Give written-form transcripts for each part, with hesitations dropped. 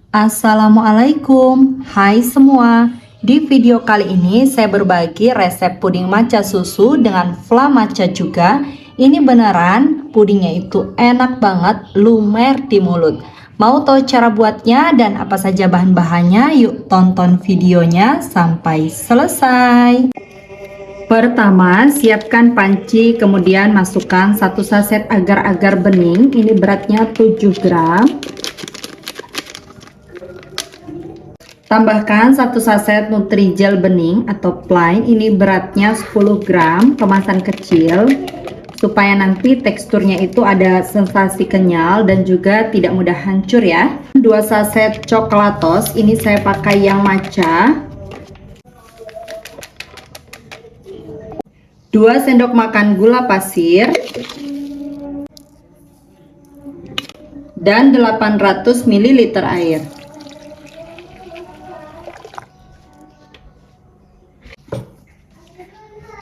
Assalamualaikum, hai semua. Di video kali ini saya berbagi resep puding matcha susu dengan fla matcha juga. Ini beneran pudingnya itu enak banget, lumer di mulut. Mau tahu cara buatnya dan apa saja bahan-bahannya? Yuk tonton videonya sampai selesai. Pertama, siapkan panci, kemudian masukkan 1 saset agar-agar bening. Ini beratnya 7 gram. Tambahkan 1 saset Nutrijel bening atau plain. Ini beratnya 10 gram, kemasan kecil. Supaya nanti teksturnya itu ada sensasi kenyal dan juga tidak mudah hancur ya. 2 saset coklatos, ini saya pakai yang matcha. 2 sendok makan gula pasir dan 800 ml air.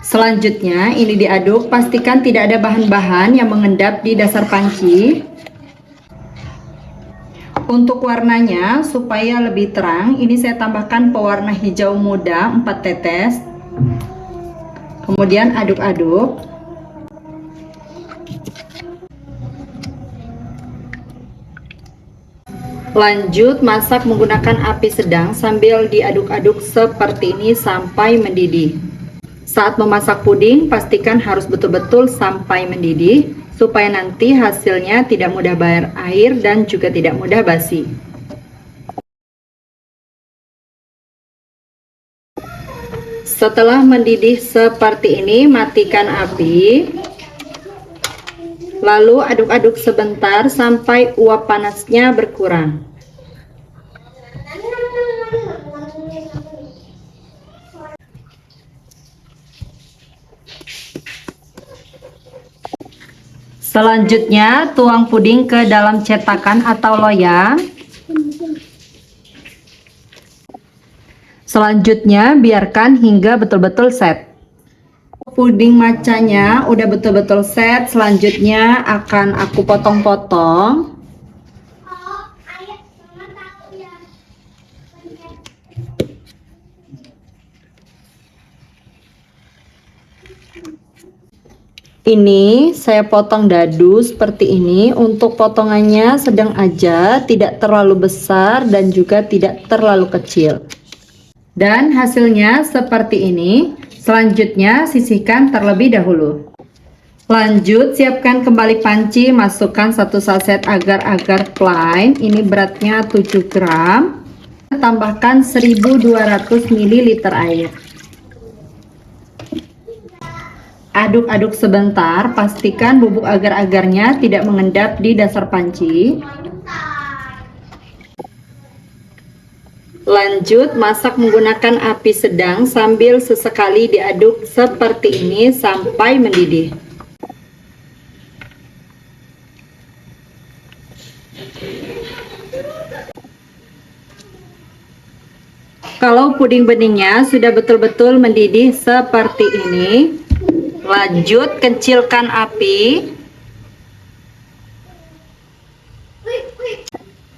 Selanjutnya ini diaduk, pastikan tidak ada bahan-bahan yang mengendap di dasar panci. Untuk warnanya supaya lebih terang, ini saya tambahkan pewarna hijau muda 4 tetes. Kemudian aduk-aduk. Lanjut masak menggunakan api sedang sambil diaduk-aduk seperti ini sampai mendidih. Saat memasak puding, pastikan harus betul-betul sampai mendidih supaya nanti hasilnya tidak mudah bayar air dan juga tidak mudah basi. Setelah mendidih seperti ini, matikan api. Lalu aduk-aduk sebentar sampai uap panasnya berkurang. Selanjutnya, tuang puding ke dalam cetakan atau loyang. Selanjutnya, biarkan hingga betul-betul set. Puding matchanya udah betul-betul set. Selanjutnya akan aku potong-potong. Ini saya potong dadu seperti ini. Untuk potongannya sedang aja, tidak terlalu besar dan juga tidak terlalu kecil. Dan hasilnya seperti ini. Selanjutnya sisihkan terlebih dahulu. Lanjut siapkan kembali panci, masukkan 1 saset agar-agar plain. Ini beratnya 7 gram. Tambahkan 1200 ml air. Aduk-aduk sebentar, pastikan bubuk agar-agarnya tidak mengendap di dasar panci. Lanjut masak menggunakan api sedang sambil sesekali diaduk seperti ini sampai mendidih. Kalau puding beningnya sudah betul-betul mendidih seperti ini, lanjut kecilkan api.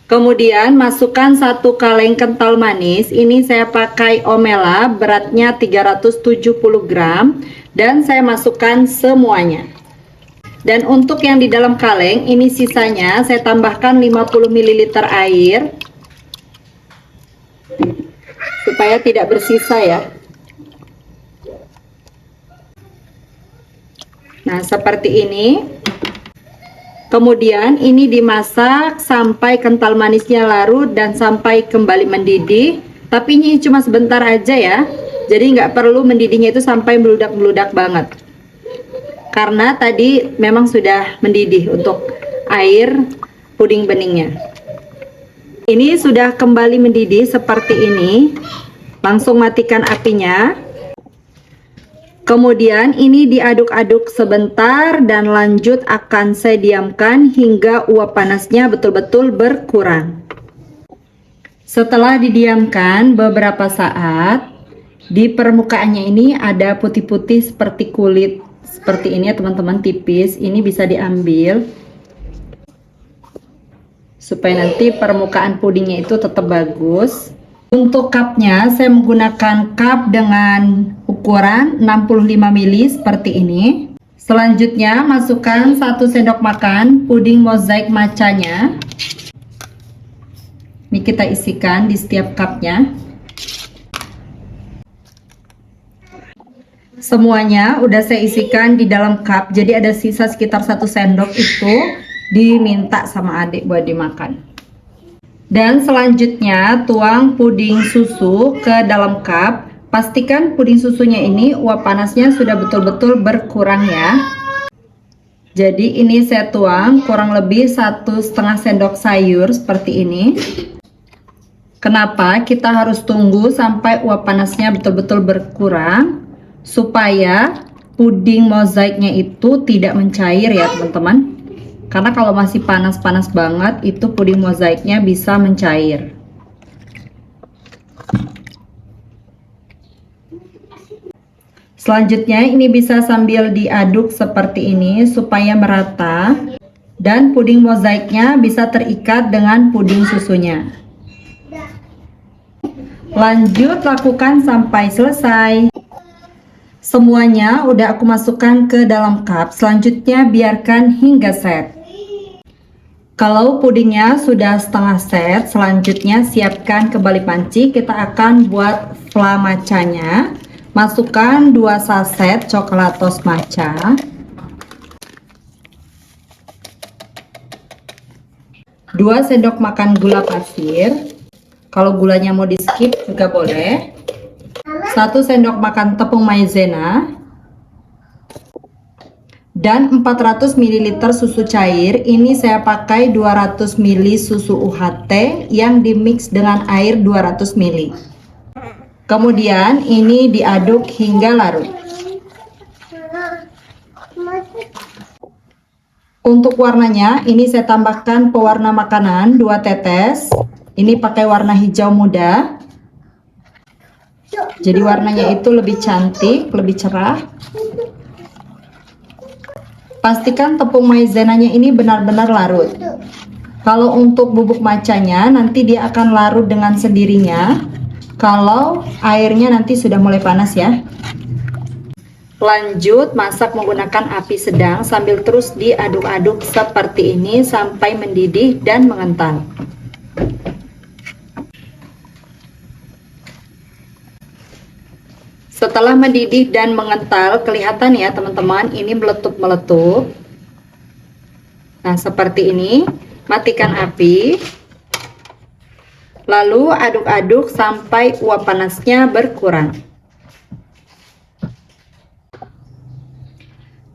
Kemudian masukkan 1 kaleng kental manis. Ini saya pakai Omela, beratnya 370 gram dan saya masukkan semuanya. Dan untuk yang di dalam kaleng ini sisanya saya tambahkan 50 ml air supaya tidak bersisa ya. Nah, seperti ini. Kemudian ini dimasak sampai kental manisnya larut dan sampai kembali mendidih. Tapi ini cuma sebentar aja ya. Jadi nggak perlu mendidihnya itu sampai meludak-meludak banget. Karena tadi memang sudah mendidih untuk air puding beningnya. Ini sudah kembali mendidih seperti ini. Langsung matikan apinya. Kemudian ini diaduk-aduk sebentar dan lanjut akan saya diamkan hingga uap panasnya betul-betul berkurang. Setelah didiamkan beberapa saat, di permukaannya ini ada putih-putih seperti kulit seperti ini ya teman-teman, tipis. Ini bisa diambil supaya nanti permukaan pudingnya itu tetap bagus. Untuk cupnya saya menggunakan cup dengan ukuran 65 ml seperti ini. Selanjutnya masukkan 1 sendok makan puding mozaik matchanya. Ini kita isikan di setiap cupnya. Semuanya udah saya isikan di dalam cup, jadi ada sisa sekitar 1 sendok itu diminta sama adik buat dimakan. Dan selanjutnya tuang puding susu ke dalam cup. Pastikan puding susunya ini uap panasnya sudah betul-betul berkurang ya. Jadi ini saya tuang kurang lebih 1,5 sendok sayur seperti ini. Kenapa kita harus tunggu sampai uap panasnya betul-betul berkurang? Supaya puding mozaiknya itu tidak mencair ya teman-teman. Karena kalau masih panas-panas banget itu puding mozaiknya bisa mencair. Selanjutnya ini bisa sambil diaduk seperti ini supaya merata dan puding mozaiknya bisa terikat dengan puding susunya. Lanjut lakukan sampai selesai. Semuanya udah aku masukkan ke dalam cup. Selanjutnya biarkan hingga set. Kalau pudingnya sudah setengah set, selanjutnya siapkan kembali panci. Kita akan buat fla matchanya. Masukkan 2 saset coklatos matcha, 2 sendok makan gula pasir. Kalau gulanya mau di skip juga boleh. 1 sendok makan tepung maizena. Dan 400 ml susu cair. Ini saya pakai 200 ml susu UHT yang dimix dengan air 200 ml. Kemudian ini diaduk hingga larut. Untuk warnanya ini saya tambahkan pewarna makanan 2 tetes. Ini pakai warna hijau muda. Jadi warnanya itu lebih cantik, lebih cerah. Pastikan tepung maizenanya ini benar-benar larut. Kalau untuk bubuk matchanya nanti dia akan larut dengan sendirinya kalau airnya nanti sudah mulai panas ya. Lanjut masak menggunakan api sedang sambil terus diaduk-aduk seperti ini sampai mendidih dan mengental. Setelah mendidih dan mengental, kelihatan ya teman-teman, ini meletup-meletup. Nah, seperti ini. Matikan api. Lalu aduk-aduk sampai uap panasnya berkurang.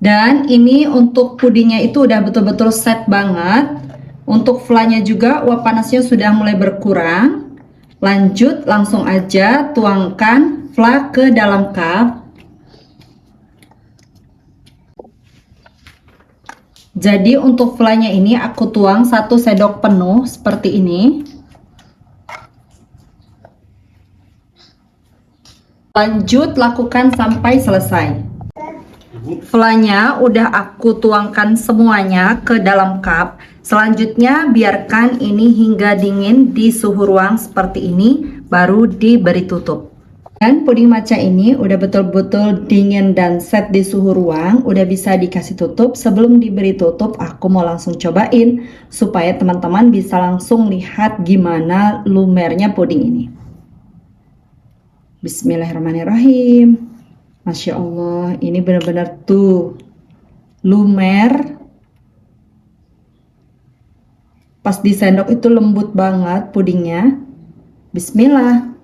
Dan ini untuk pudingnya itu udah betul-betul set banget. Untuk flanya juga uap panasnya sudah mulai berkurang. Lanjut langsung aja tuangkan fla ke dalam cup. Jadi untuk flanya ini aku tuang 1 sendok penuh seperti ini. Lanjut lakukan sampai selesai. Flanya udah aku tuangkan semuanya ke dalam cup. Selanjutnya biarkan ini hingga dingin di suhu ruang seperti ini, baru diberi tutup. Dan puding matcha ini udah betul-betul dingin dan set di suhu ruang, udah bisa dikasih tutup. Sebelum diberi tutup, aku mau langsung cobain supaya teman-teman bisa langsung lihat gimana lumernya puding ini. Bismillahirrahmanirrahim. Masya Allah, ini benar-benar tuh lumer. Pas di sendok itu lembut banget pudingnya. Bismillah.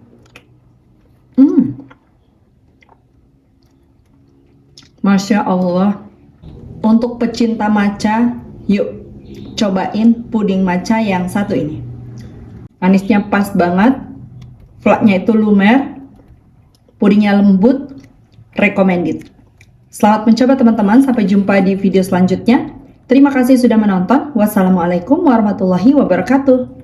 Masya Allah. Untuk pecinta matcha, yuk cobain puding matcha yang satu ini. Manisnya pas banget, flaknya itu lumer, pudingnya lembut, recommended. Selamat mencoba teman-teman, sampai jumpa di video selanjutnya. Terima kasih sudah menonton. Wassalamualaikum warahmatullahi wabarakatuh.